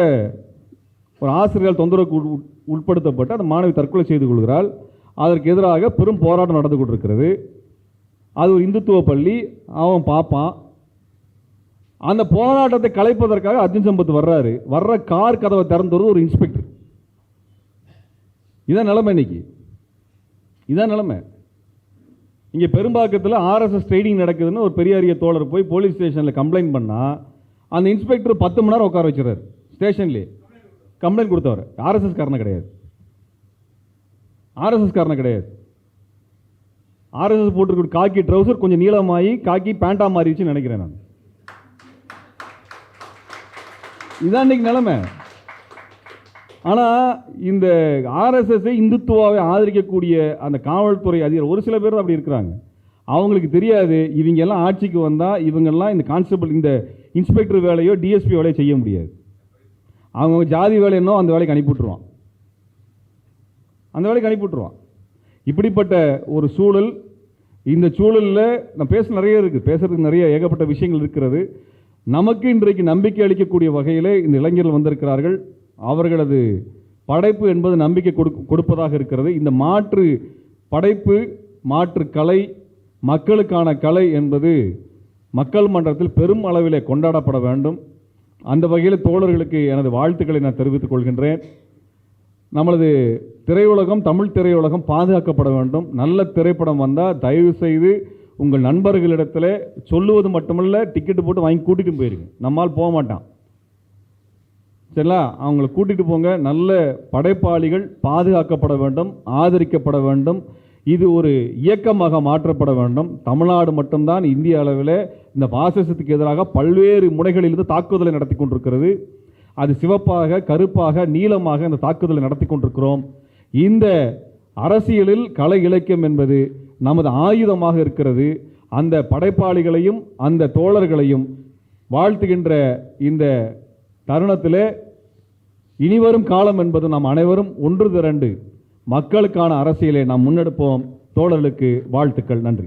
ஒரு ஆசிரியர்கள் தொந்தரவுக்கு உட்படுத்தப்பட்டு அந்த மாணவி தற்கொலை செய்து கொள்கிறாள். அதற்கு எதிராக பெரும் போராட்டம் நடந்து கொண்டிருக்கிறது. அது ஒரு இந்துத்துவ பள்ளி, அவன் பார்ப்பான். அந்த போராட்டத்தை கலைப்பதற்காக அர்ஜுன் சம்பத் வர்ற கார் கதவை திறந்து ஒரு இன்ஸ்பெக்டர். இதான் நிலைமை இன்னைக்கு, இதான் நிலைமை. இங்கே பெரும்பாக்கத்தில் RSS ட்ரைனிங் நடக்குதுன்னு ஒரு பெரியாரிய தோழர் போய் போலீஸ் ஸ்டேஷனில் கம்ப்ளைண்ட் பண்ணால் அந்த இன்ஸ்பெக்டர் 10 மணி நேரம் உட்கார வச்சுறாரு ஸ்டேஷன்லேயே. கம்ப்ளைண்ட் கொடுத்தவர் RSS காரணம் கிடையாது, RSS காரணம் கிடையாது. RSS போட்டிருக்க காக்கி ட்ரௌசர் கொஞ்சம் நீளமாகி காக்கி பேண்டா மாறிடுச்சுன்னு நினைக்கிறேன் நான். இதான் இன்னைக்கு நிலைமை. ஆனால் இந்த RSS இந்துத்துவாவை ஆதரிக்கக்கூடிய அந்த காவல்துறை அதிகாரி ஒரு சில பேர் அப்படி இருக்கிறாங்க. அவங்களுக்கு தெரியாது இவங்க எல்லாம் ஆட்சிக்கு வந்தால் இவங்கெல்லாம் இந்த கான்ஸ்டபிள் இந்த இன்ஸ்பெக்டர் வேலையோ DSP வேலையோ செய்ய முடியாது. அவங்க ஜாதி வேலை என்னோ அந்த வேலைக்கு அனுப்பிவிட்டுருவான், அந்த வேலைக்கு அனுப்பிவிட்டுருவான். இப்படிப்பட்ட ஒரு சூழல். இந்த சூழலில் நான் நிறைய இருக்குது, பேசுறதுக்கு நிறைய ஏகப்பட்ட விஷயங்கள் இருக்கிறது. நமக்கு இன்றைக்கு நம்பிக்கை அளிக்கக்கூடிய வகையில் இந்த இளைஞர்கள் வந்திருக்கிறார்கள். அவர்களது படைப்பு என்பது நம்பிக்கை கொடுப்பதாக இருக்கிறது. இந்த மாற்று படைப்பு, மாற்று கலை, மக்களுக்கான கலை என்பது மக்கள் மன்றத்தில் பெரும் அளவிலே கொண்டாடப்பட வேண்டும். அந்த வகையில் தோழர்களுக்கு எனது வாழ்த்துக்களை நான் தெரிவித்துக் கொள்கின்றேன். நம்மளது திரையுலகம், தமிழ் திரையுலகம் பாதுகாக்கப்பட வேண்டும். நல்ல திரைப்படம் வந்தால் தயவு செய்து உங்கள் நண்பர்களிடத்தில் சொல்லுவது மட்டுமல்ல, டிக்கெட்டு போட்டு வாங்கி கூட்டிகிட்டு போயிருங்க. நம்மால் போக மாட்டான், சரிங்களா? அவங்களை கூட்டிகிட்டு போங்க. நல்ல படைப்பாளிகள் பாதுகாக்கப்பட வேண்டும், ஆதரிக்கப்பட வேண்டும். இது ஒரு இயக்கமாக மாற்றப்பட வேண்டும். தமிழ்நாடு மட்டும்தான் இந்திய அளவில் இந்த பாசிசத்துக்கு எதிராக பல்வேறு முனைகளிலிருந்து தாக்குதலை நடத்தி கொண்டிருக்கிறது. அது சிவப்பாக, கருப்பாக, நீளமாக இந்த தாக்குதலை நடத்தி கொண்டிருக்கிறோம். இந்த அரசியலில் கலை இலக்கியம் என்பது நமது ஆயுதமாக இருக்கிறது. அந்த படைப்பாளிகளையும் அந்த தோழர்களையும் வாழ்த்துகின்ற இந்த தருணத்திலே இனிவரும் காலம் என்பது நாம் அனைவரும் ஒன்று திரண்டு மக்களுக்கான அரசியலை நாம் முன்னெடுப்போம். தோழர்களுக்கு வாழ்த்துக்கள். நன்றி.